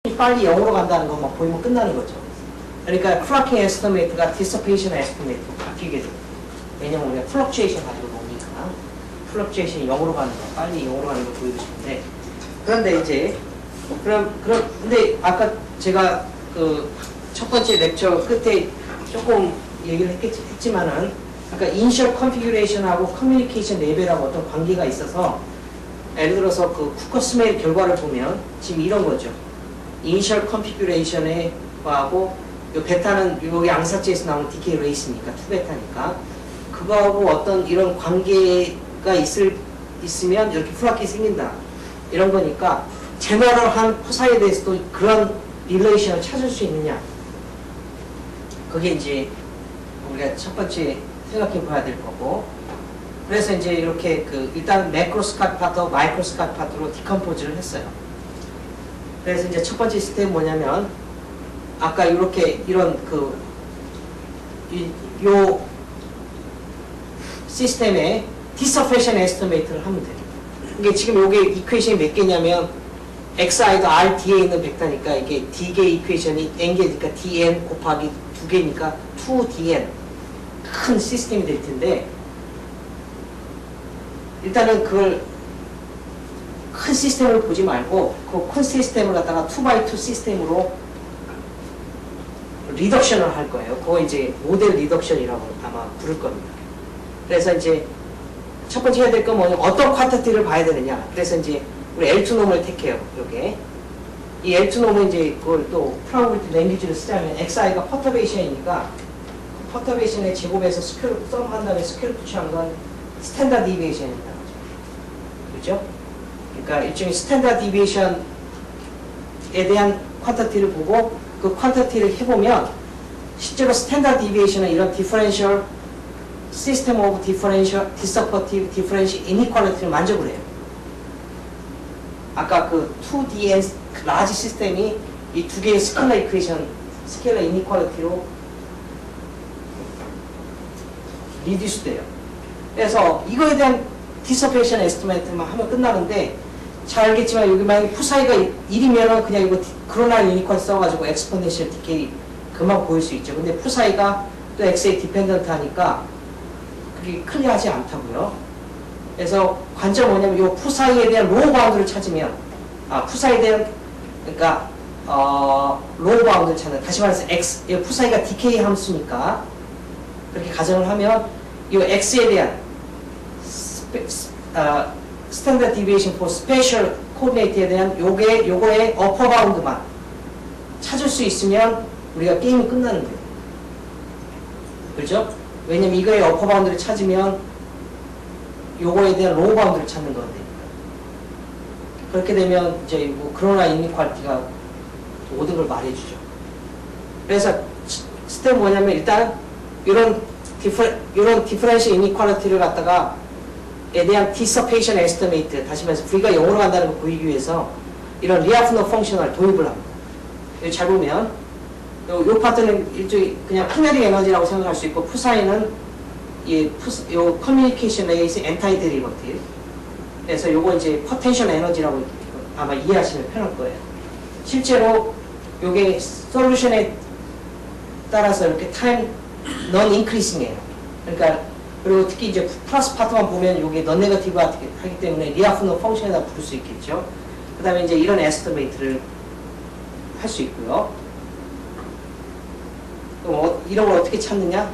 빨리 0으로 간다는 것만 보이면 끝나는 거죠. 그러니까 플러킹 에스티메이트가 디서페이션 에스티메이트로 바뀌게 돼요. 왜냐면 우리가 플럭츄에이션 가지고 노니까 플럭츄에이션이 0으로 가는 거, 빨리 0으로 가는 걸 보이고 싶은데, 그런데 이제 근데 아까 제가 그 첫 번째 렉처 끝에 조금 얘기를 했지만은, 그러니까 이니셜 컨피규레이션하고 커뮤니케이션 레벨하고 어떤 관계가 있어서, 예를 들어서 그 쿠커스메일 결과를 보면 지금 이런 거죠. 이니셜 컨피규레이션에 하고 요 베타는 여기 앙사치에서 나오는 디케이 레이스니까 2베타니까 그거하고 어떤 이런 관계가 있으면 이렇게 플라킹이 생긴다 이런 거니까, 제너럴한 포사에 대해서도 그런 릴레이션을 찾을 수 있느냐, 그게 이제 우리가 첫 번째 생각해 봐야 될 거고, 그래서 이제 이렇게 그 일단 매크로스캇 파트, 마이크로스캇 파트로 디컴포즈를 했어요. 그래서 이제 첫 번째 스텝은 뭐냐면, 아까 이렇게 이런 요 시스템에 디서페이션 에스티메이트를 하면 돼요. 이게 지금 요게 이퀘이션이 몇 개냐면, xi도 r, d에 있는 벡터니까 이게 d개 이퀘이션이 n개니까 dn 곱하기 2개니까 2dn 큰 시스템이 될 텐데, 일단은 그걸 큰 시스템을 보지 말고 그 큰 시스템을 갖다가 2x2 시스템으로 리덕션을 할 거예요. 그거 이제 모델 리덕션이라고 아마 부를 겁니다. 그래서 이제 첫 번째 해야 될 건 뭐냐면 어떤 퀀티티를 봐야 되느냐. 그래서 이제 우리 L2 놈을 택해요. 요게 이 L2 놈은 이제 그걸 또 프로바빌리티 랭귀지를 쓰자면 xi가 퍼터베이션이니까 퍼터베이션의 제곱에서 스퀘어 썸한 다음에 스퀘어 붙여한 건 스탠다드 디비에이션입니다. 그렇죠? 그러니까 일종의 스탠다드 디비에이션에 대한 퀀티티를 보고 그 퀀티티를 해보면, 실제로 스탠다드 디비에이션은 이런 디퍼런셜 시스템 오브 디퍼런셜 디서퍼티브 디퍼런셜 이니퀄리티를 만족을 해요. 아까 그 2DN 라지 시스템이 이 두 개의 스케일러 이퀘이션, 스케일러 이니퀄리티로 리듀스 돼요. 그래서 이거에 대한 디서페이션 에스티메이트만 하면 끝나는데, 잘 알겠지만 여기 만약에 푸사이가 1이면은 그냥 이거 그로날 유니콘 써가지고 엑스포넨셜 디케이 금방 보일 수 있죠. 근데 푸사이가 또 X에 디펜던트 하니까 그게 클리어하지 않다고요. 그래서 관점 뭐냐면 요 푸사이에 대한 로우 바운드를 찾으면, 푸사이에 대한, 그러니까 로우 바운드를 찾는, 다시 말해서 X, 이 푸사이가 디케이 함수니까 그렇게 가정을 하면 이 X에 대한 스탠다드 디비에이션 포 스페셜 코디네이트에 대한 요거의 어퍼 바운드만 찾을 수 있으면 우리가 게임이 끝나는 거예요. 그렇죠? 왜냐면 이거의 어퍼 바운드를 찾으면 요거에 대한 로우 바운드를 찾는 건데, 그렇게 되면 이제 뭐 그러나 이니퀄리티가 모든 걸 말해주죠. 그래서 스텝 뭐냐면, 일단 이런 디퍼런셜 이니퀄리티를 갖다가 에 대한 디서페이션 에스티메이트, 다시 말해서 V가 0으로 간다는 걸 보이기 위해서 이런 리아프너 펑셔널 도입을 합니다. 여기 잘 보면 요 파트는 일종의 그냥 키네틱 에너지라고 생각할 수 있고, 푸사이는 요 커뮤니케이션 레이스 엔타이 데리버티브, 그래서 요거 이제 포텐셜 에너지라고 아마 이해하시면 편할 거예요. 실제로 요게 솔루션에 따라서 이렇게 타임 넌 인크리싱이에요. 그러니까 그리고 특히 이제 플러스 파트만 보면 이게 넌 네거티브 하기 때문에 리아프너 펑션에다 부를 수 있겠죠. 그 다음에 이제 이런 에스티메이트를 할 수 있고요. 그럼 이런 걸 어떻게 찾느냐?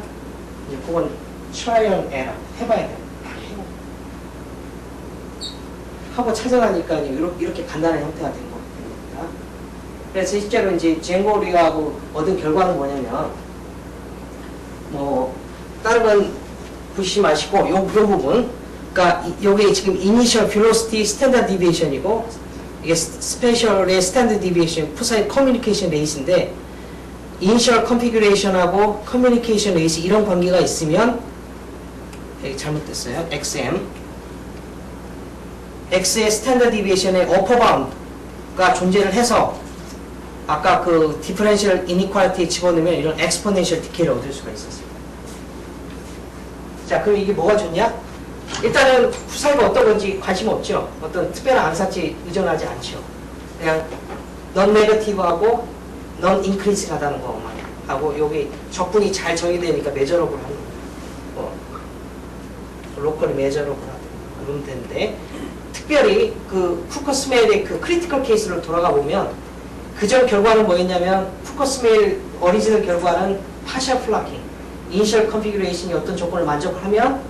이제 그건 트라이얼 에러 해봐야 돼요. 하고 찾아가니까 이렇게 간단한 형태가 된 겁니다. 그래서 실제로 이제 쟁고리하고 얻은 결과는 뭐냐면, 뭐 다른 건 보시지 마시고 요 부분, 그러니까 요게 지금 이니셜 벨로시티 스탠다드 디비에이션이고, 이게 스페셜의 스탠다드 디비에이션 푸사이 커뮤니케이션 레이스인데, 이니셜 컨피규레이션하고 커뮤니케이션 레이스 이런 관계가 있으면, 여기 잘못됐어요. XM X의 스탠다드 디비에이션의 어퍼 바운드가 존재를 해서 아까 그 디퍼런셜 이니퀄리티에 집어넣으면 이런 엑스포넨셜 디케이를 얻을 수가 있었어요. 자, 그럼 이게 뭐가 좋냐? 일단은 푸사이가 어떤 건지 관심 없죠. 어떤 특별한 앙사치에 의존하지 않죠. 그냥 non negative하고 non increase하다는 거만 하고 여기 적분이 잘 정의되니까 measurable 하는 거. 로컬 measurable 하면 되는데 특별히 그 푸커스메일의 그 크리티컬 케이스로 돌아가 보면 그전 결과는 뭐였냐면 푸커스메일 오리지널 결과는 파셜 플라킹, 이니셜 컨피규레이션이 어떤 조건을 만족하면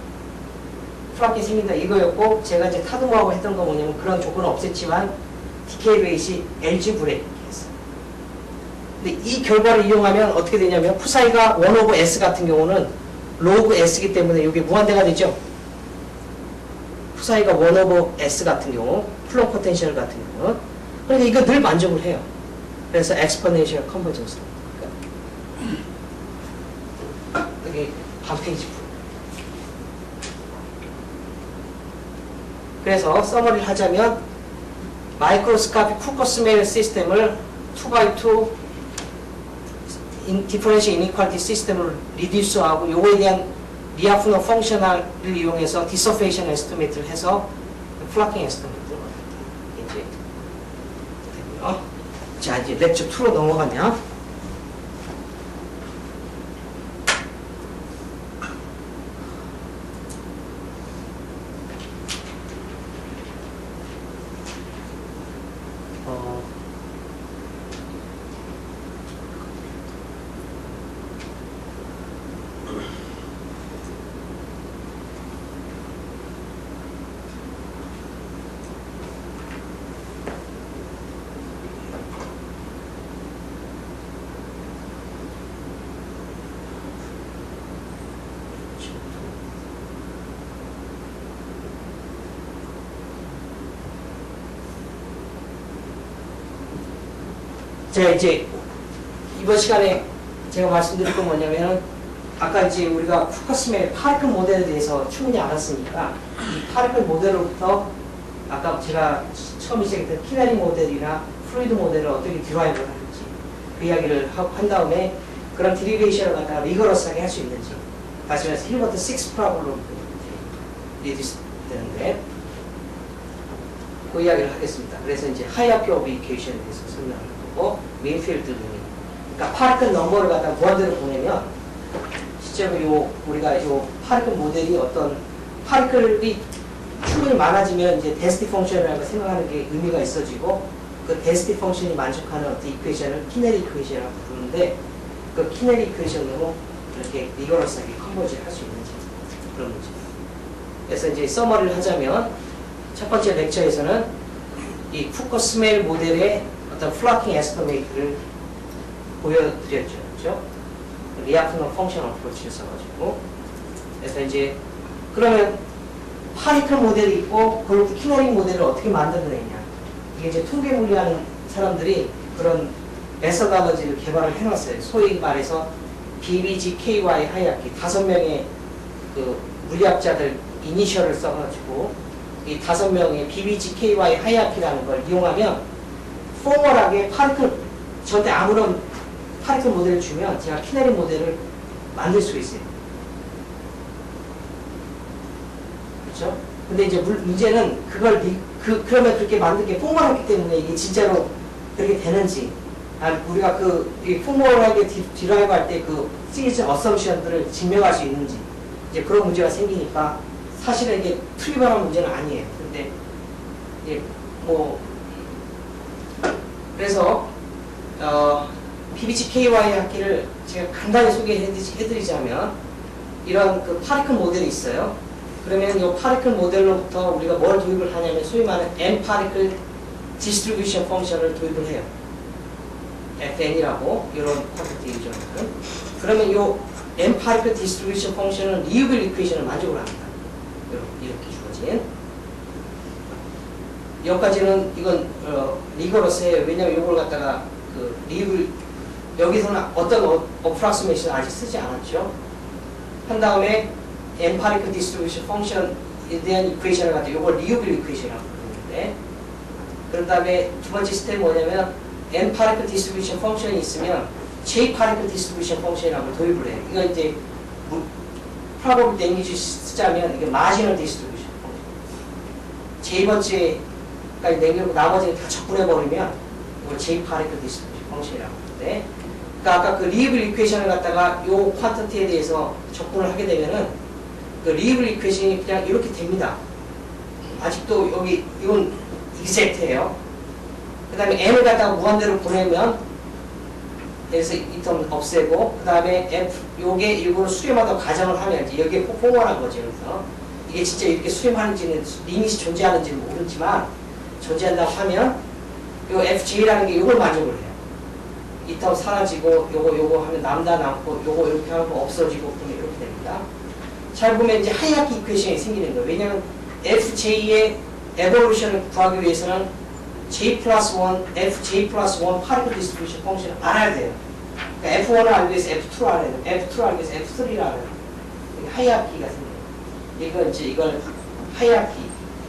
플라킹이 생긴다 이거였고 제가 이제 타드모하고 했던 거 뭐냐면 그런 조건은 없앴지만 디케이 레이시 엘지브레이크 했어요. 근데 이 결과를 이용하면 어떻게 되냐면 푸사이가 1 오브 S 같은 경우는 로그 S이기 때문에 이게 무한대가 되죠. 푸사이가 1 오브 S 같은 경우 플로 포텐셜 같은 경우 그러니까 이거 늘 만족을 해요. 그래서 엑스포넨셜 컨버전스 여기 반 페이지 풀. 그래서 서머리를 하자면 마이크로스코픽 푸커스메일 시스템을 2x2 디퍼런셜 이니퀄리티 시스템을 리듀스하고 요거에 대한 리아프너 펑셔널을 이용해서 디서페이션 에스티메이트를 해서 플라킹 에스티메이트를 이제 되고요. 자 이제 렉처 2로 넘어가면 제가 이제 이번 시간에 제가 말씀드릴 건 뭐냐면 아까 이제 우리가 푸커스메일 파리클 모델에 대해서 충분히 알았으니까 이 파리클 모델로부터 아까 제가 처음 시작했던 키나리 모델이나 플루이드 모델을 어떻게 디라이브를 하는지 그 이야기를 한 다음에 그런 디리베이션을 갖다가 리거러스하게 할 수 있는지 다시 말해서 힐버트 6 프로블럼 리듀스 되는데 그 이야기를 하겠습니다. 그래서 이제 하이어키 오브 이퀘이션에 대해서 설명을 하고 메인필드 그러니까 파리클 넘버를 갖다 무한대로 보내면 실제로 우리가 파리클 모델이 어떤 파리클이 충분히 많아지면 이제 데스티 펑션이라고 생각하는 게 의미가 있어지고 그 데스티 펑션이 만족하는 어떤 이퀘이션을 키네리 이퀘이션이라고 부르는데 그 키네리 이퀘이션으로 이렇게 리거러스하게 컨버지를 할 수 있는지 그런 문제. 그래서 이제 서머리를 하자면 첫 번째 렉처에서는 이 푸커스메일 모델의 어떤 플라킹 에스티메이트를 보여드렸죠. 그렇죠? 리아프너 펑션 어프로치를 써가지고 그래서 이제 그러면 파리클 모델이 있고 그리고 키너링 모델을 어떻게 만들어내냐 이게 이제 통계 물리하는 사람들이 그런 메서달러지를 개발을 해놨어요. 소위 말해서 BBGKY 하이아키 5명의 그 물리학자들 이니셜을 써가지고 이 5명의 BBGKY 하이아키라는 걸 이용하면 포멀하게 파리클 저한테 아무런 파리클 모델을 주면 제가 키네리 모델을 만들 수 있어요. 그렇죠? 근데 이제 문제는 그걸 그러면 그렇게 만든 게 포멀했기 때문에 이게 진짜로 그렇게 되는지 우리가 이 포멀하게 디라이브 할 때 그 시리즈 어썸션들을 증명할 수 있는지 이제 그런 문제가 생기니까 사실은 이게 트리버한 문제는 아니에요. 근데 이제 그래서 PBGKY 학기를 제가 간단히 소개해드리자면 이런 그 파리클 모델이 있어요. 그러면 이 파리클 모델로부터 우리가 뭘 도입을 하냐면 소위 말하는 M 파리클 디스트리뷰션 펑션을 도입을 해요. FN이라고 이런 퀄리티 이전은 그러면 이 M 파리클 디스트리뷰션 펑션은 리유빌 이퀘이션을 만족을 합니다. 이렇게 주어진 여기까지는 이건 리거러스해요. 왜냐면 이걸 갖다가 그 리유빌 여기서는 어떤 어프락시메이션 아직 쓰지 않았죠. 한 다음에 엠파리클 디스트리뷰션 펑션에 대한 이퀘이션을 갖다 이걸 리유빌 이퀘이션이라고 부르는데 그런 다음에 두 번째 스텝은 뭐냐면 엠파리클 디스트리뷰션 펑션이 있으면 J파리클 디스트리뷰션 펑션이라고 도입을 해요. 이거 이제 프로버블 랭귀지 쓰자면 이게 마지널 디스트리뷰션 펑션. J번째까지 남기고 나머지는 다 적분해버리면 이걸 J 파리클 디스트리뷰션 펑션이라고 하는데, 그러니까 아까 그 리니블 이퀘이션을 갖다가 요 퀀터티에 대해서 접근을 하게 되면은 그 리니블 이퀘이션이 그냥 이렇게 됩니다. 아직도 여기 이건 익젝트예요. 그 다음에 n을 갖다가 무한대로 보내면 그래서 이 텀 없애고, 그 다음에 f 요게 이거를 수렴하다 가정을 하면 이제 여기에 포멀한 거죠. 그래서 이게 진짜 이렇게 수렴하는지는 리밋이 존재하는지는 모르지만 존재한다고 하면 요 fj라는 게 요걸 만족을 해요. 이 텀 사라지고 요거 하면 남다 남고 요거 이렇게 하고 없어지고 그러면 이렇게 됩니다. 잘 보면 이제 하이라키 이퀘이션이 생기는 거예요. 왜냐면 fj의 에볼루션을 구하기 위해서는 j 플러스 1, fj 플러스 1 파리클 디스트리뷰션 펑션을 알아야 돼요. 그러니까 f1을 알기 위해서 f2를 알아야 돼요. f2를 알기 위해서 f3를 알아야 돼요. 하이라키가 생겨요. 이건 이제 이걸 하이라키,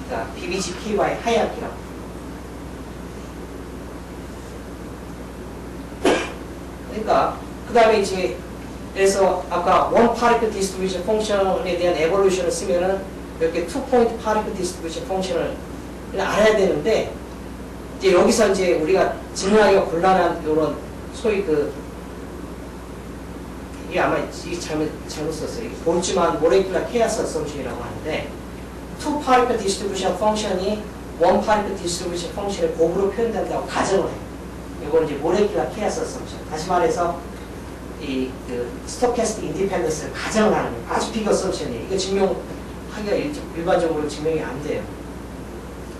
그러니까 BBGPY 하이라키라고. 그러니까 그 다음에 이제 그래서 아까 원 파리클 디스트리뷰션 펑션에 대한 에볼루션을 쓰면은 이렇게 투 포인트 파리클 디스트리뷰션 펑션을 알아야 되는데, 이제 여기서 이제 우리가 증명하기가 곤란한 요런 소위 이게 아마 이게 잘못 썼어요. 이게 볼츠만 모레큘라 케어스 어썸션이라고 하는데, 투 파리클 디스트리뷰션 펑션이 원 파리클 디스트리뷰션 펑션의 곱으로 표현된다고 가정을 해요. 이거는 이제 모레큘라 케어스 어썸션. 다시 말해서 이 스토캐스틱 인디펜던스를 가정을 하는 거예요. 아주 빅 어썸션이에요. 이거 증명하기가 일반적으로 증명이 안 돼요.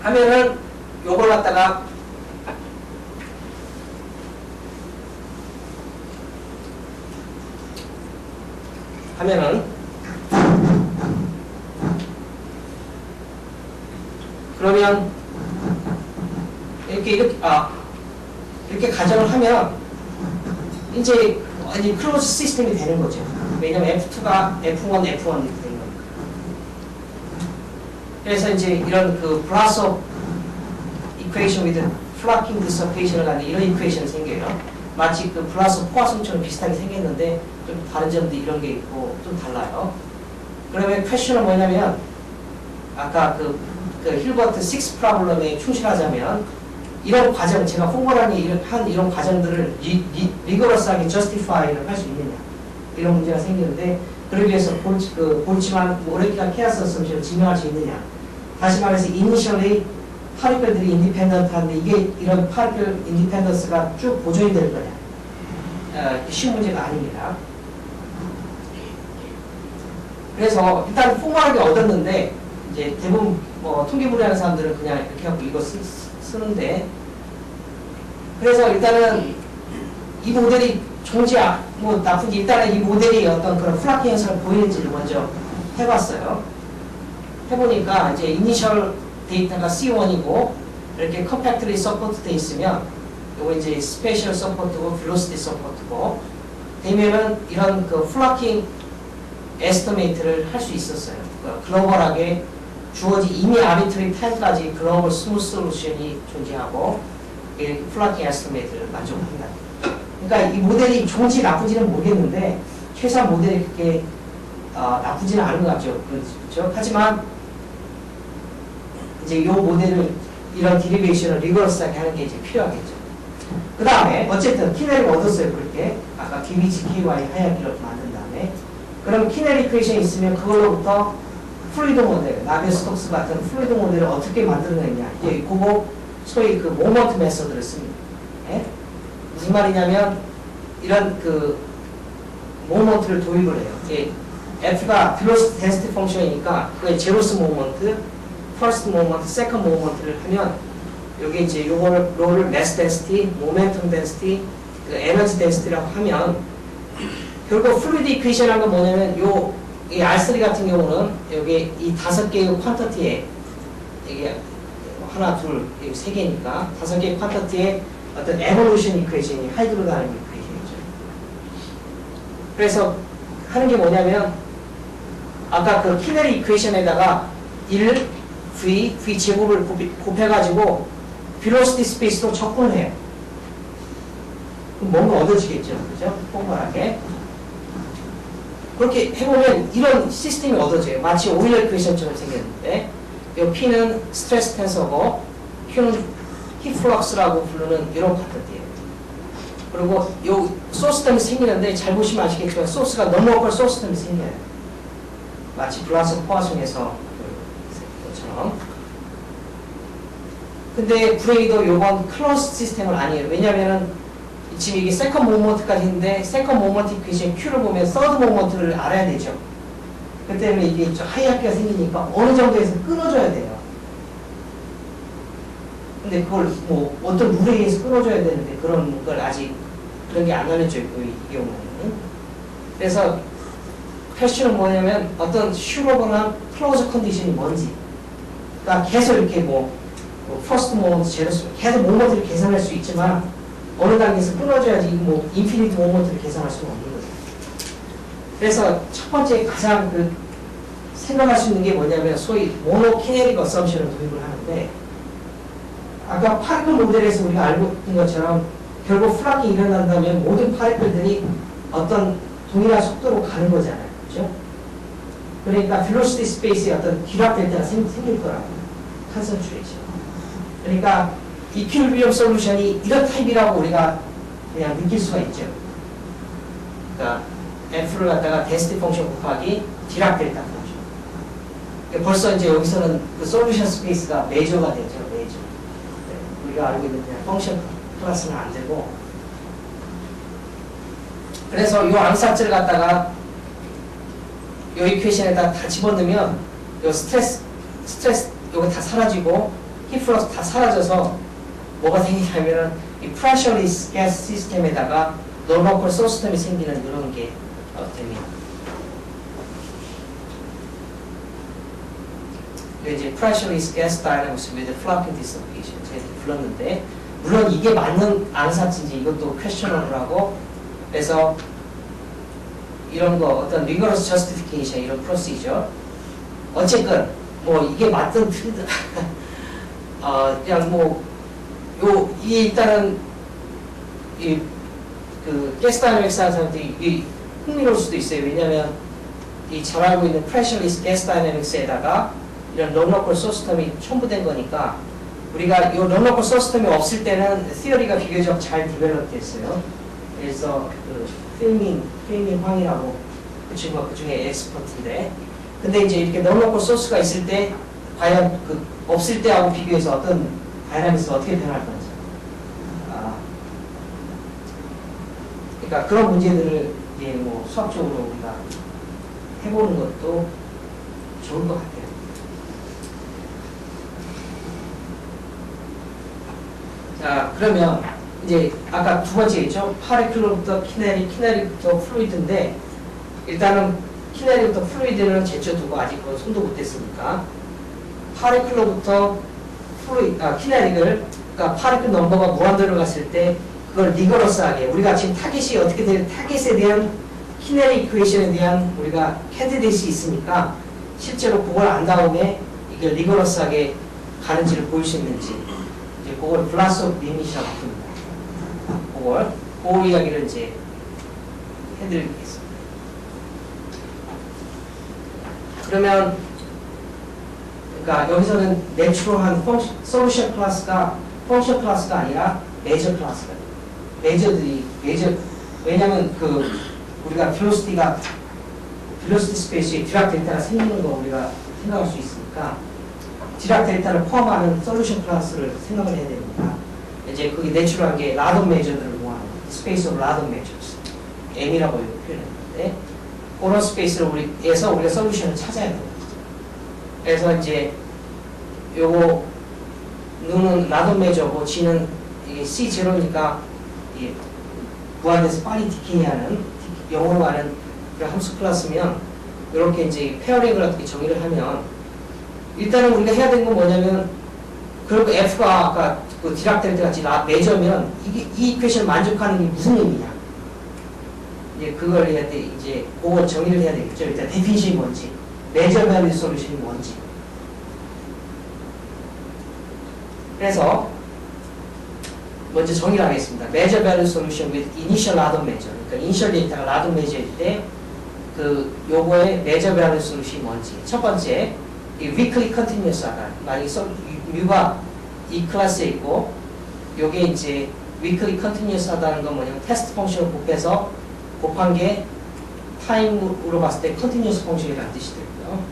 하면은 요걸 갖다가 그러면 이렇게 가정을 하면 이제 완전 클로즈 시스템이 되는 거죠. 왜냐면 F2가 F1, F1 이렇게 되는 거니까. 그래서 이제 이런 브라스 이퀘이션 with flocking dislocation을 갖는 이런 이퀘이션이 생겨요. 마치 브라스 포화성처럼 비슷하게 생겼는데 좀 다른 점도 이런 게 있고 좀 달라요. 그러면 퀘션은 뭐냐면 아까 힐버트 6 프로블럼에 충실하자면 이런 과정, 제가 포멀하게 한 이런 과정들을 리거러스하게 저스티파이를 할 수 있느냐, 이런 문제가 생기는데, 그러기 위해서 볼츠만 모레큘라 케어스 어썸션을 증명할 수 있느냐. 다시 말해서 이니셜리 파리클들이 인디펜던트한데 이게 이런 파리클 인디펜던스가 쭉 보존이 될 거냐. 쉬운 문제가 아닙니다. 그래서 일단 포멀하게 얻었는데, 이제 대부분 통계부리 하는 사람들은 그냥 이렇게 하고 이거 쓰는데, 그래서 일단은 이 모델이 나쁜지, 일단은 이 모델이 어떤 그런 플라킹 현상을 보이는지를 먼저 해봤어요. 해보니까 이제 이니셜 데이터가 C1이고 이렇게 컴팩트리 서포트 돼 있으면 요거 이제 스페셜 서포트고 벨로시티 서포트고 되면은 이런 플라킹 에스티메이트를 할 수 있었어요. 글로벌하게 이미 아비트리 타임까지 글로벌 스무스 솔루션이 존재하고 플라킹 에스티메이트를 만족합니다. 그러니까 이 모델이 좋은지 나쁜지는 모르겠는데 최소한 모델이 그렇게 나쁘지는 않은 것 같죠. 그렇죠? 하지만 이제 이 모델을 이런 디리베이션을 리거러스하게 하는 게 이제 필요하겠죠. 그 다음에 어쨌든 키넬을 얻었어요. 그렇게 아까 BBGPY 하이라키를 만든 다음에, 그럼 키넬 이퀘이션이 있으면 그걸로부터 플루이드 모델, 나비스톡스 같은 플루이드 모델을 어떻게 만들어내냐. 이제 그거 소위 모먼트 메서드를 씁니다. 예? 무슨 말이냐면 이런 모먼트를 도입을 해요. F가 벨로시티 덴시티 펑션이니까 그게 제로스 모먼트, 퍼스트 모먼트, 세컨드 모먼트를 하면 여기 이제 요거를 매스 덴시티, 모멘텀 덴시티, 에너지 덴시티라고 하면 결국 플루이드 이퀘이션이라는 건 뭐냐면 이 R3 같은 경우는 여기 이 5개의 퀀터티에 이게 하나, 둘, 세 개니까 5개의 퀀터티에 어떤 에볼루션 이퀘이션이 하이드로다이내믹 이퀘이션이죠. 그래서 하는 게 뭐냐면 아까 키넬 이퀘이션에다가 1, V 제곱을 곱해가지고 벨로시티 스페이스로 접근을 해요. 그럼 뭔가 얻어지겠죠. 그죠? 포멀하게. 그렇게 해보면 이런 시스템이 얻어져요. 마치 오일러 이퀘이션처럼 생겼는데 이 P는 스트레스 텐서고 Q는 힙플럭스라고 부르는 이런 파트들이에요. 그리고 요 소스 때문에 생기는데 잘 보시면 아시겠지만 소스가 넘어갈 소스 때문에 생겨요. 마치 블라스 포화송에서 것처럼. 근데 브레이도 요건 클로스 시스템은 아니에요. 왜냐면은 지금 이게 세컨 모먼트까지 있는데 세컨 모먼트 이퀘이션 Q를 보면 서드 모먼트를 알아야 되죠. 그 때문에 이게 좀 하이아키가 생기니까 어느 정도에서 끊어줘야 돼요. 근데 그걸 뭐 어떤 룰에 의해서 끊어줘야 되는데 그런 걸 아직 그런 게 안 알려져 있고 이 경우는. 그래서 퀘스천은 뭐냐면 어떤 슈러거나 클로즈 컨디션이 뭔지. 그러니까 계속 이렇게 뭐 퍼스트 모먼트, 제로스 계속 모먼트를 계산할 수 있지만 어느 단계에서 끊어줘야지 뭐 인피니트 모먼트를 계산할 수는 없는 거죠. 그래서 첫 번째 가장 그 생각할 수 있는 게 뭐냐면 소위 모노키네릭 어썸션을 도입을 하는데 아까 파리클 모델에서 우리가 알고 있는 것처럼 결국 플락이 일어난다면 모든 파리클들이 어떤 동일한 속도로 가는 거잖아요. 그렇죠? 그러니까 velocity 스페이스에 어떤 기락 델타가 생길 거라고 컨센트레이션. 그러니까 이퀄리비엄 솔루션이 이런 타입이라고 우리가 그냥 느낄 수가 있죠. 그러니까 F를 갖다가 데스티 펑션 곱하기 디락 델타 펑션. 그러니까 벌써 이제 여기서는 그 솔루션 스페이스가 메저가 되죠. 메저. 네, 우리가 알고 있는 그냥 펑션 플러스는 안 되고. 그래서 이 암사치를 갖다가 이 이퀘이션에다 다 집어넣으면 이 스트레스 이거 다 사라지고 힙플러스 다 사라져서 뭐가 생기냐면은 이 프레셔리스 가스 시스템에다가 놀버컬 소스템이 생기는 이런 게 됩니다. 이제 pressurized gas dynamics with flocking dissipation 제가 불렀는데 물론 이게 맞는 안사치인지 이것도 퀘스천으로 그래서 이런 거 어떤 rigorous justification 이런 프로시저 어쨌든 뭐 이게 맞든 틀리든 그냥 뭐 이게 일단은 그 가스 다이내믹스 하는 사람들이 흥미로울 수도 있어요. 왜냐하면 이 잘 알고 있는 pressurized gas dynamics에다가 이런 런러컬 소스템이 첨부된 거니까 우리가 이 런러컬 소스템이 없을 때는 티어리가 비교적 잘 디벨롭 됐어요. 그래서 그 페이밍 황이라고 그 친구가 그 중에 엑스퍼트인데 근데 이제 이렇게 런러컬 소스가 있을 때 과연 그 없을 때하고 비교해서 어떤 다이나믹스가 어떻게 변할 건지 그러니까 그런 문제들을 이제 뭐 수학적으로 우리가 해보는 것도 좋은 것 같아요. 자, 그러면 이제 아까 두 번째 있죠. 파리클로부터 키네릭부터 플루이드인데 일단은 키네릭부터 플루이드는 제쳐두고 아직 손도 못 댔으니까 파리클로부터 키네릭을 그러니까 파리클 넘버가 무한대로 갔을 때 그걸 리거러스하게 우리가 지금 타겟이 어떻게 되는 타겟에 대한 키네릭 이퀘이션에 대한 우리가 캔디데이트가 있으니까 실제로 그걸 안 다음에 이게 리거러스하게 가는지를 보일 수 있는지 이제 그걸 블라스 오브 리밋이라고 부릅니다. 그 이야기를 이제 해드리겠습니다. 그러면 그러니까 여기서는 내추럴한 솔루션 클래스가 펑션 클래스가 아니라 메저 클래스가 메저 왜냐면 그 우리가 velocity 스페이스에 디락 델타가 생기는 거 우리가 생각할 수 있으니까 디락 델타를 포함하는 솔루션 클래스를 생각을 해야 됩니다. 이제 그게 내추럴한 게 라돈 메저들을 모아놓은 스페이스 오브 라돈 메저스 M이라고 표현했는데 그런 스페이스를 우리가 솔루션을 찾아야 됩니다. 그래서 이제 요거 눈은 라돈 메저고 G는 이게 C0니까 무한대에서 빨리 디케이하는 영어로 말하는 그런 함수 클래스면 이렇게 이제 페어링을 어떻게 정의를 하면 일단은 우리가 해야 되는 건 뭐냐면 그리고 F가 아까 그 디락 델타 같이 메저면 이 이퀘이션 만족하는 게 무슨 의미냐 이제 그걸 해야 돼 이제 그걸 정의를 해야 되겠죠. 일단 데피니션이 뭔지 메저 밸류 솔루션이 뭔지 그래서 먼저 정의를 하겠습니다. measure value solution with initial ladder measure. 그러니까 initial 데이터가 ladder measure일 때 그 요거의 measure value solution이 뭔지. 첫 번째, 이 weakly continuous 하다. 만약에 뮤가 이 클래스에 있고 요게 이제 weekly continuous 하다는 건 뭐냐면 테스트 펑션을 곱해서 곱한 게 타임으로 봤을 때 continuous 펑션이라는 뜻이 되고요.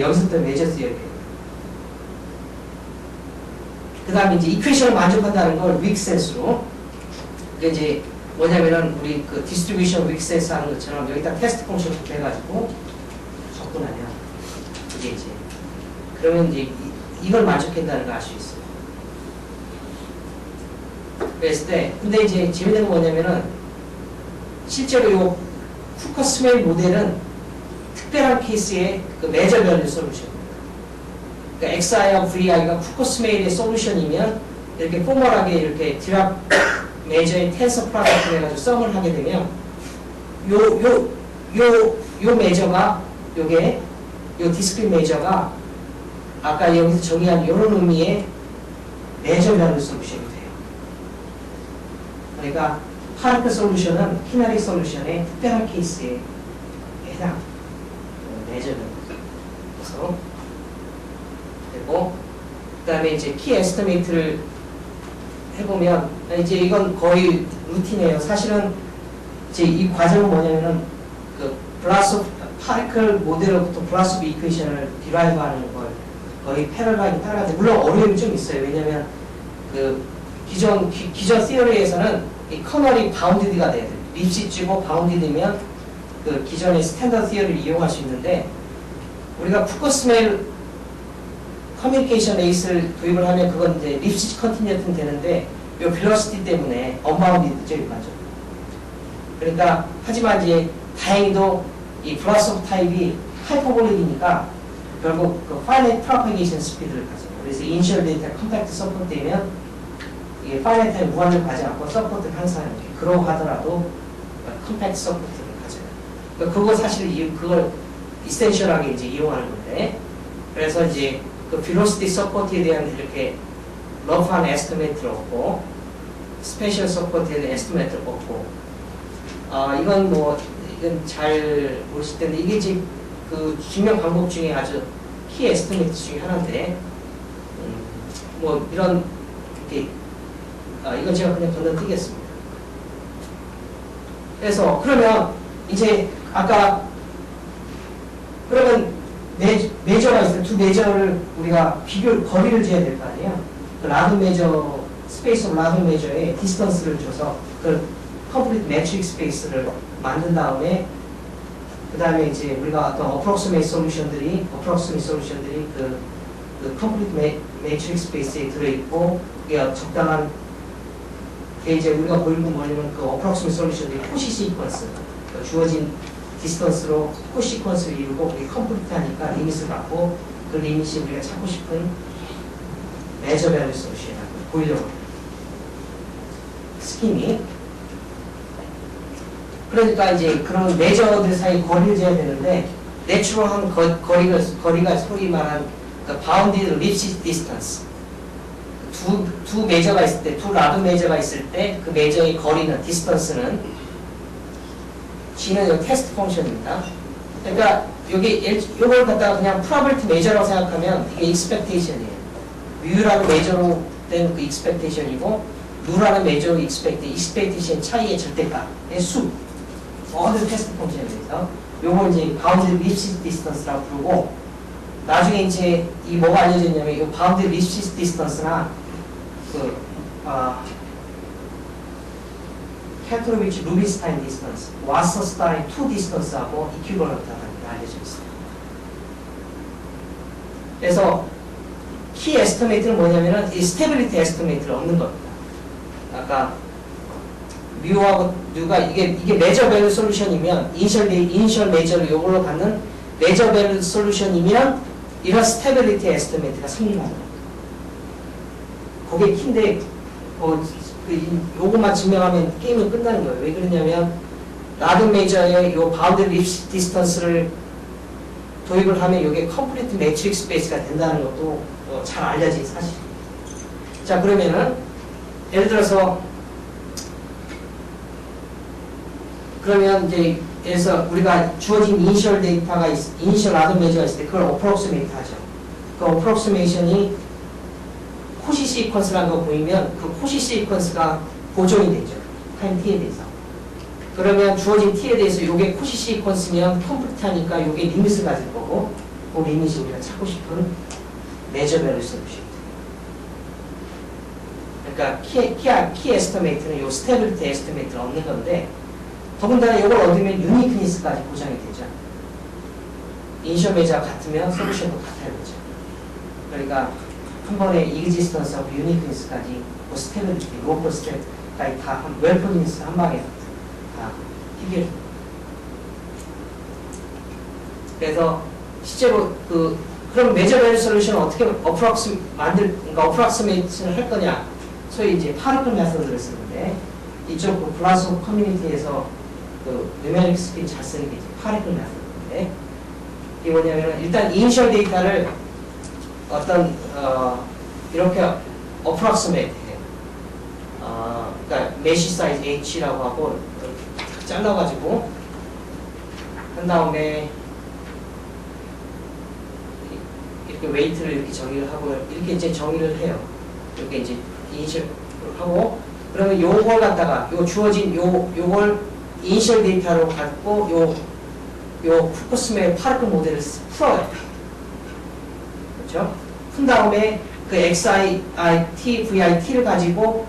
여기서부터 메저스 이야기예요. 그 다음에 이제 이퀘이션을 만족한다는 걸 weak sense로. 그게 이제 뭐냐면은 우리 그 distribution weak sense 하는 것처럼 여기다 테스트 펑션을 곱해가지고 접근하면 이게 이제 그러면 이제 이걸 만족한다는 걸 알 수 있어요. 그랬을 때 근데 이제 재밌는 건 뭐냐면은 실제로 요 쿠커스멜 모델은 특별한 케이스의 그 메저 밸류 솔루션입니다. 그러니까 XI와 VI가 쿠커스멜의 솔루션이면 이렇게 포멀하게 이렇게 디랍 메저의 텐서 프로덕트를 해가지고 썸을 하게 되면 요 메저가 요게 요 디스크릿 메저가 아까 여기서 정의한 이런 의미의 메저 밸류 솔루션이 돼요. 그러니까 파르크 솔루션은 키나리 솔루션의 특별한 케이스에 해당 메저 밸류. 그래서 되고 그 다음에 이제 키 에스티메이트를 해보면 이제 이건 거의 루틴이에요. 사실은 이제 이 과정은 뭐냐면은 그 블라스 파르클 모델로부터 블라스 이퀘이션을 디라이브하는 걸 거의 패러라인 따라가는데 물론 어려움이 좀 있어요. 왜냐하면 그 기존 시어리에서는 이 커널이 바운디드가 돼야 돼요. 립시치고 바운디드면 그 기존의 스탠더드 시어리를 이용할 수 있는데 우리가 푸커스멜 커뮤니케이션 에이스를 도입을 하면 그건 이제 립시치 컨티뉴어티는 되는데 이 빌러시티 때문에 언바운디드죠 일반적으로. 그러니까 하지만 이제 다행히도 이 플러스 오브 타입이 하이퍼볼릭이니까 결국 그 파이나이트 프로파게이션 스피드를 가져요. 그래서 이니셜 데이터 컴팩트 서포트 되면 이게 파이나이트 타입 무한을 가지 않고 서포트를 항상 이렇게 그러고 하더라도 컴팩트 서포트를 가져요. 그러니까 그거 사실 그걸 이센셜하게 이제 이용하는 건데 그래서 이제 그 velocity 서포트에 대한 이렇게 러프한 에스티메이트를 얻고 스페셜 서포트에 대한 에스티메이트를 얻고 이건 뭐 이건 잘 모르실 텐데 이게 지금 그 증명 방법 중에 아주 키 에스티메이트 중에 하나인데 뭐 이런 이렇게 이건 제가 그냥 건너뛰겠습니다. 그래서 그러면 이제 아까 그러면 메저가 있어요. 두 메저를 우리가 거리를 재야 될 거 아니에요. 그 라드 메저, 스페이스 오브 라드 메저에 디스턴스를 줘서 그 컴플리트 매트릭 스페이스를 만든 다음에 그 다음에 이제 우리가 어떤 어프록시메이트 솔루션들이 그 컴플리트 매트릭 스페이스에 들어있고 그게 적당한 그게 이제 우리가 보이는 건 뭐냐면 그 어프록시메이트 솔루션들이 코시 시퀀스 주어진 디스턴스로 코시퀀스를 이루고 그게 컴플리트하니까 리밋을 갖고 그 리밋이 우리가 찾고 싶은 메저 밸류 솔루션이라고 보이려고 합니다. 스킴이 그러니까 이제 그런 메저들 사이 거리를 재야 되는데 내추럴한 거리가 소위 말한 그 바운디드 립시 디스턴스 두 메저가 있을 때 두 라드 메저가 있을 때 그 메저의 거리는 디스턴스는 G는 이 테스트 펑션입니다. 그러니까 요걸 갖다가 그냥 프로버티 메저라고 생각하면 이게 익스펙테이션이에요. 뮤라는 메저로 된 그 익스펙테이션이고 누라는 메저로 익스펙테이션 차이의 절대값의 수 어느 테스트 펑션에 대해서 요걸 이제 바운드 립시 디스턴스라고 부르고 나중에 이제 이 뭐가 알려져 있냐면 이 바운드 립시 디스턴스나 그 캐토로비치 루빈스타인 디스턴스, 와서스타인 투 디스턴스하고 이퀴벌런트하다는 게 알려져 있어요. 그래서 키 에스티메이트는 뭐냐면은 이 스테빌리티 에스티메이트를 얻는 겁니다. 아까 뮤하고 뉴가 이게 메저 밸류 솔루션이면 이니셜 메저를 요걸로 갖는 메저 밸류 솔루션이면 이런 스테빌리티 에스티메이트가 성립하는 겁니다. 그게 키인데 요것만 증명하면 게임은 끝나는 거예요. 왜 그러냐면 라드 메이저의 요 바운드 립시 디스턴스를 도입을 하면 이게 컴플리트 매트릭 스페이스가 된다는 것도 잘 알려진 사실입니다. 자 그러면은 예를 들어서 그러면 이제 그래서 우리가 주어진 이니셜 데이터가 이니셜 라드 메이저가 있을 때 그걸 어프록시메이트 하죠. 그 어프록시메이션이 코시 시퀀스라는 거 보이면 그 코시 시퀀스가 보존이 되죠. 타임 t에 대해서. 그러면 주어진 t에 대해서 이게 코시 시퀀스면 컴플리트하니까 이게 리밋을 가질 거고 그 리밋이 우리가 찾고 싶은 메저 밸류 솔루션. 그러니까 키 에스티메이트는 요 스테빌리티 에스티메이트는 없는 건데 더군다나 이걸 얻으면 유니크니스까지 보장이 되죠. 이니셜 메저가 같으면 솔루션도 같아야 되죠. 그러니까 한 번에 이그지스턴스하고 유니크니스까지 뭐 스테빌리티, 로컬 스테빌리티까지 다 웰포니스 한 방에 다 해결. 그래서 실제로 그럼 메저 밸류 솔루션을 어떻게 그러니까 어프락시메이션을 할 거냐? 소위 이제 파르클 메서드를 쓰는데 이쪽 그 블라스 커뮤니티에서 그 뉴메릭 스피드 잘 쓰는 게 이제 파르클 메서드인데 이게 뭐냐면 일단 이니셜 데이터를 어떤 이렇게 어프락시메이트 해요. 그러니까 메시 사이즈 H라고 하고 이렇게 잘라가지고 한 다음에 이렇게 웨이트를 이렇게 정의를 하고 이렇게 이제 정의를 해요. 이렇게 이제 이니셜 하고 그러면 요걸 갖다가 요 주어진 요걸 이니셜 데이터로 갖고 요 푸코스메 파르크 모델을 풀어요. 그렇죠? 푼 다음에 그 XIT, VIT를 가지고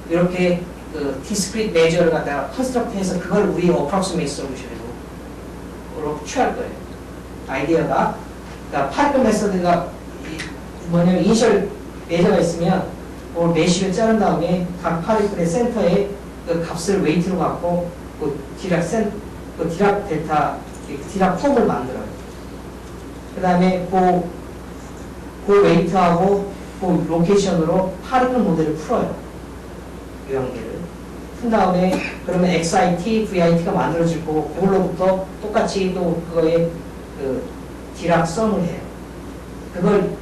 이렇게 그 디스크리트 메저를 갖다가 컨스트럭트해서 그걸 우리 어프락시메이트 솔루션으로 취할 거예요. 아이디어가 그러니까 파르크 메서드가 뭐냐면 이니셜 메저가 있으면 그걸 메쉬를 자른 다음에 각 파리클의 센터에 그 값을 웨이트로 갖고 그 디락 델타, 디락 폼을 만들어요. 그 다음에 그 웨이트하고 그 로케이션으로 파리클 모델을 풀어요. 유형계를. 푼 다음에 그러면 XIT, VIT가 만들어질 거고 그걸로부터 똑같이 또 그거에 그 디락 썸을 해요. 그걸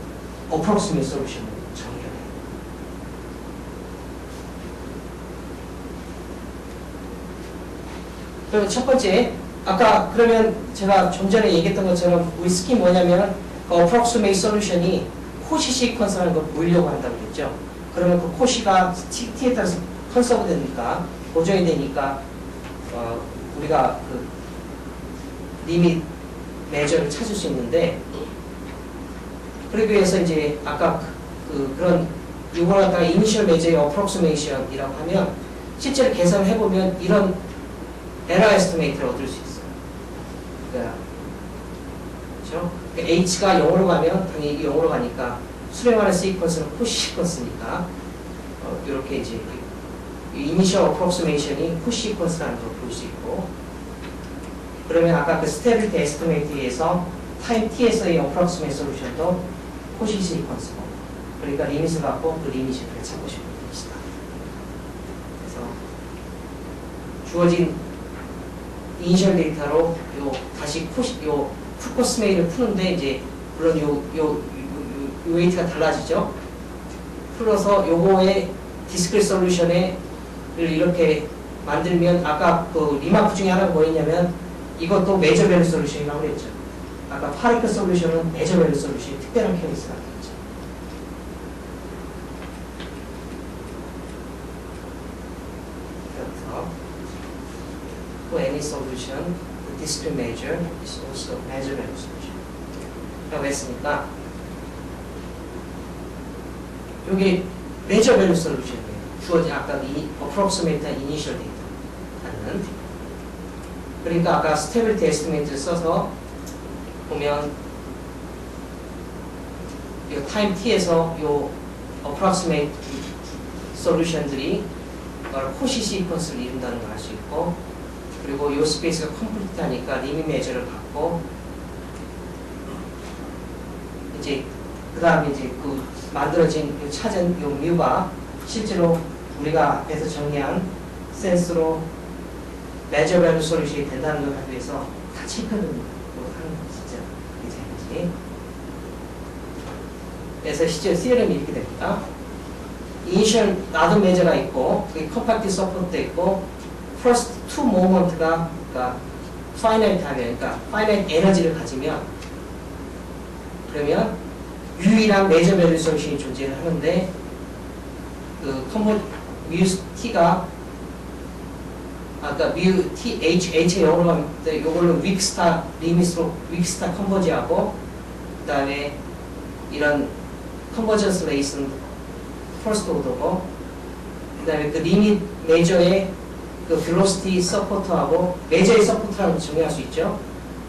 어프록시메이트 솔루션으로 정의해요. 그럼 첫 번째, 아까 그러면 제가 좀 전에 얘기했던 것처럼 우리 스키 뭐냐면 그 어프록시메이트 솔루션이 코시 시퀀스라는 걸 보이려고 한다고 했죠. 그러면 그 코시가 t에 따라서 컨서브 되니까 보정이 되니까 우리가 그 리밋 메저를 찾을 수 있는데 그러기 위해서 이제 아까 그런 이걸 갖다가 이니셜 메저의 어프록시메이션이라고 하면 실제로 계산을 해보면 이런 에러 에스티메이트를 얻을 수 있어요. 그러니까 그렇죠? 그러니까 H가 0으로 가면 당연히 0으로 가니까 수렴하는 시퀀스는 코시 시퀀스니까 이렇게 이제 이니셜 어프록시메이션이 코시 시퀀스라는 걸 볼 수 있고 그러면 아까 그 스테빌리티 에스티메이트에서 타임 t에서의 어프록시메이트 솔루션도 코시 시퀀스고 그러니까 리밋을 갖고 그 리밋을 찾고 싶은 것이다. 그래서 주어진 이니셜 데이터로 다시 푸코스메이를 푸는데 이제 물론 요 웨이트가 달라지죠. 풀어서 요거의 디스크리트 솔루션을 이렇게 만들면 아까 그 리마크 중에 하나가 뭐였냐면 이것도 메저 밸류 솔루션이라고 그랬죠. 아까 파리클 솔루션은 메저 밸류 솔루션이 특별한 케이스라고 했죠. 그래서 for any solution, the discrete measure is also measure value solution. 라고 했으니까 여기 measure value solution이에요. 주어진 아까 이 approximate initial data 하는 그러니까 아까 stability estimate를 써서 보면 이 time t에서 이 approximate solution들이 코시 시퀀스를 이룬다는 걸 알 수 있고 그리고 이 스페이스가 컴플리트하니까 리밋 메저를 갖고 이제 그 다음에 이제 그 만들어진 찾은 이 뮤가 실제로 우리가 앞에서 정리한 센스로 메저 밸류 솔루션이 된다는 걸 하기 위해서 다 체크를 하는 거 진짜 괜찮지. 그래서 실제 CLM이 이렇게 됩니다. 이니셜 나도 메저가 있고 그게 컴팩트 서포트도 있고 first two moment가 그러니까 finite 하면 그러니까 finite 에너지를 가지면 그러면 유일한 메저 밸류 솔루션이 존재를 하는데 그 컨버 뮤 t가 아까 뮤 t h의 영어로 하면 이걸로 윅스타 리미스로 윅스타 컨버지하고 그다음에 이런 컨버전스 레이스는 퍼스트 오더고 그다음에 그 리밋 메저의 그 velocity 서포터하고 메저의 서포터라고 정의할 수 있죠.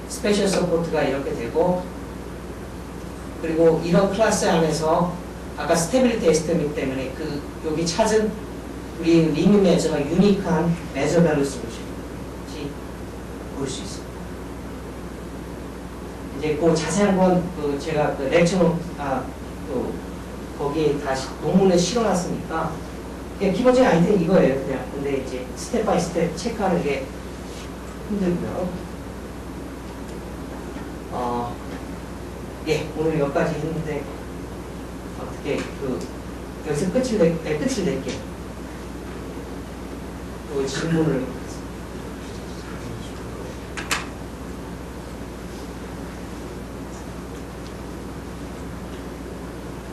스페셜 서포트가 이렇게 되고 그리고 이런 클래스 안에서 아까 스테빌리티 에스티메이트 때문에 그 여기 찾은 우리 리밋 메저가 유니크한 메저 밸류 솔루션인지 볼 수 있습니다. 이제 그 자세한 건 그 제가 그 렉처로 또 거기에 다시 논문에 실어놨으니까 그냥 기본적인 아이템 이거예요. 그냥 근데 이제 스텝 바이 스텝 체크하는 게 힘들고요. 예, 오늘 여기까지 했는데 어떻게 그 여기서 끝을 낼게요. 그 질문을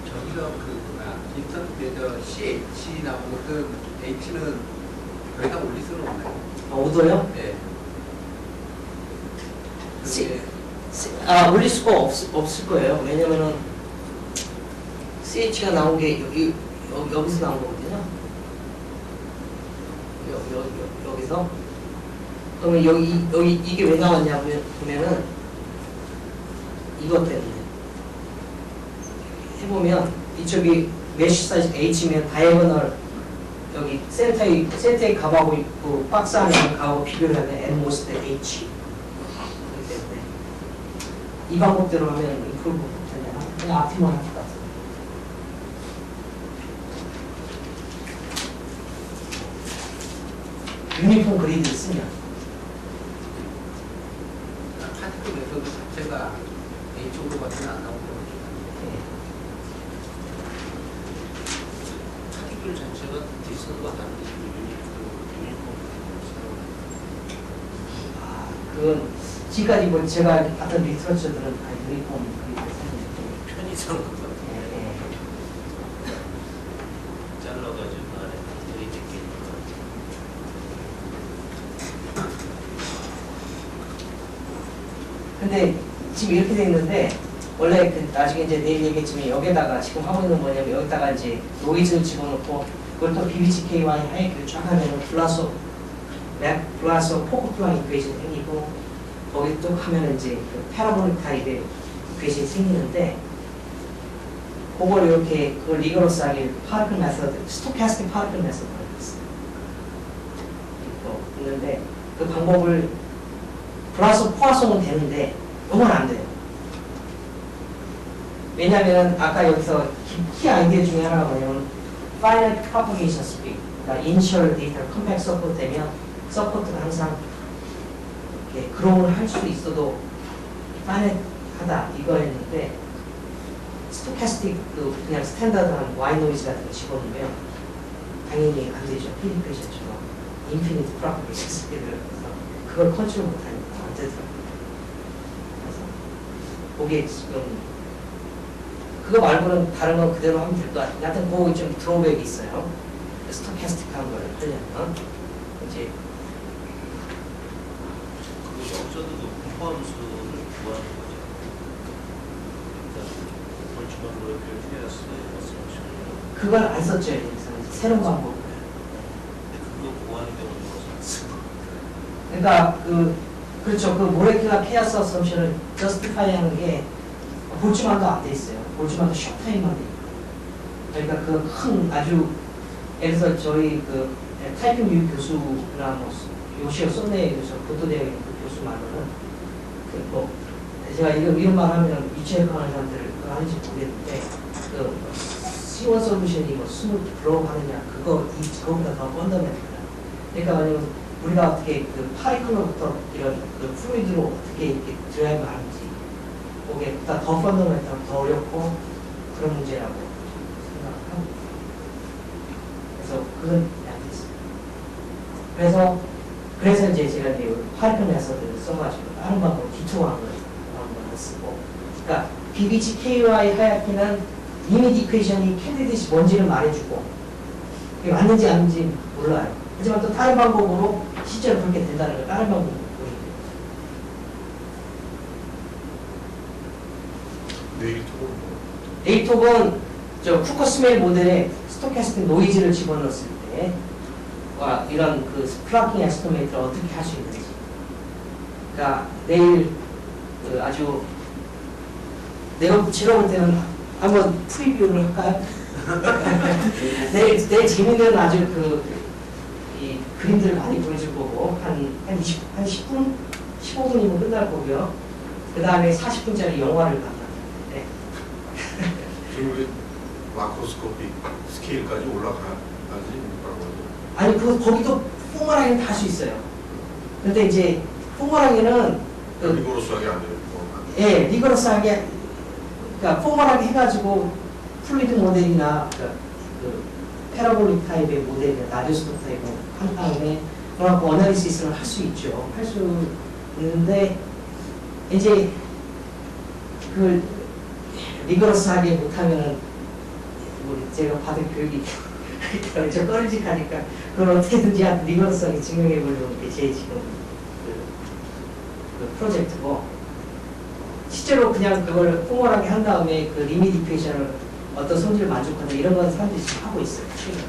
저기서 인턴 메저 CH 나온 것은 H는 더 이상 올릴 수는 없나요? 오더요? 네. 올릴 수가 없을 거예요. 왜냐면은 CH가 나온 게 여기서 나온 거거든요. 여기서. 그러면 여기 이게 왜 나왔냐 보면은 이것 때문에 해보면 이쪽이 메쉬 사이즈 H면 다이애고널 여기 센터에 값하고 있고 박스 안에 있는 값하고 비교를 하면 N 모스 대 H. 그렇기 때문에 이 방법대로 하면 인풀 되잖아. 그냥 앞뒤만 할 것 같아. 유니폼 그리드 쓰면 파티클 메서드 자체가 H쪽으로 같은 안 나온 거죠. 파티클 자체가 디스턴과 다른데 그건 지금까지 뭐 제가 봤던 리서처들은 다 유니폼 그리드 쓰는 편의상 그거 잘라가지고 안에 들이대기 근데 지금 이렇게 돼 있는데 원래 그 나중에 이제 내일 얘기했지만 여기다가 지금 하고 있는 뭐냐면 여기다가 이제 노이즈를 집어넣고 그걸 또 BBCKY 하이크를 쫙 하면은 플러스 포크 플랑 이퀘이션 생기고 거기 또 하면은 이제 그 패러볼릭 타입의 이퀘이션이 생기는데 그걸 이렇게 그걸 리거러스하게 파르클 메서드, 스토캐스틱 파르클 메서드라고 있어요. 있는데 그 방법을 플러스 포화송은 되는데 이건 안 돼요. 왜냐하면 아까 여기서 키 아이디어 중에 하나가 뭐냐면 Finite Propagation Speed, 그러니까 Initial Data Compact Support 되면 서포트가 항상 이렇게 그롱을 할 수 있어도 finite하다 이거였는데 스토캐스틱 그냥 스탠다드한 와이 노이즈 같은 거 집어넣으면 당연히 안 되죠. 피디페이션처럼 인피니트 프로퍼게이션 스피드를 해서 그걸 컨트롤 못하니까 안 되더라고요. 그래서 그게 지금 그거 말고는 다른 건 그대로 하면 될 것 같아요. 하여튼 그거 좀 드로백이 있어요. 스토캐스틱한 걸 하려면 이제 그 여기서도 높은 포함수를 구하는 거죠. 일단 벌주만 모레필 테라스에 그걸 안 썼죠. 여기서 새로운 방법을. 그거 구하는 경우는 안 쓰고 그러니까 그렇죠. 그 모레큘러 케어스 어썸션을 저스티파이 하는 게 볼츠만도 안 돼 있어요. 볼츠만도 숏타임만 돼 있고. 그러니까 그 큰 아주 예를 들어서 저희 그 타이핑 유 교수나 뭐 요시오 쏜네 교수, 고토대학의 그 교수 말로는 뭐 제가 이런 말 하면 유체력하는 사람들 그거 하는지 모르겠는데 그 C1 솔루션이 뭐 스무트 블로우 하느냐 그거보다 더 펀더멘탈이야. 그러니까 만약에 우리가 어떻게 그 파리클로부터 이런 그 플루이드로 어떻게 이렇게 드라이브 하는지 그게 더 펀더멘탈 더 어렵고 그런 문제라고 생각하고 그래서 그건 안 됐어요. 그래서 이제 제가 이제 파리클 메서드를 써가지고 다른 방법 디토하는 걸 안 쓰고 그러니까 BBCKY 하얗기는 리밋 이퀘이션이 캔디데이트 뭔지를 말해주고 이게 맞는지 아닌지 몰라요. 하지만 또 다른 방법으로 실제로 그렇게 된다는 걸 다른 방법으로 보여요. 네이톡은 저 쿠커스메일 모델에 스토캐스틱 노이즈를 집어넣었을 때 이런 그 플라킹 에스티메이트를 어떻게 할 수 있는지. 그러니까 내일 그 아주 내가 제가 볼 때는 한번 프리뷰를 할까요? 내일 재밌는 아주 이 그림들을 많이 보여줄 거고 한 10분? 15분이면 끝날 거고요. 그 다음에 40분짜리 영화를 만납니다. 네. 지금 우리 마크로스코피 스케일까지 올라가야지 뭐라고 하죠? 아니 거기도 포멀하게는 다 할 수 있어요. 근데 이제 포멀하게는 리고러스하게 안 돼요. 예, 리거러스하게 그러니까 포멀하게 해가지고 플루이드 모델이나 그 패러볼릭 타입의 모델이나 라디오스토 타입을 한 다음에 그래갖고 어나리시스를 할 수 있죠. 할 수 있는데 이제 그 리거러스하게 못하면은 제가 받은 교육이 좀 꺼리직하니까 그걸 어떻게든지 리거러스하게 증명해보려는 게 제 지금 그 프로젝트고 실제로 그냥 그걸 포멀하게 한 다음에 그 리밋 이퀘이션을 어떤 성질을 만족하는 이런 건 사람들이 지금 하고 있어요. 최근에.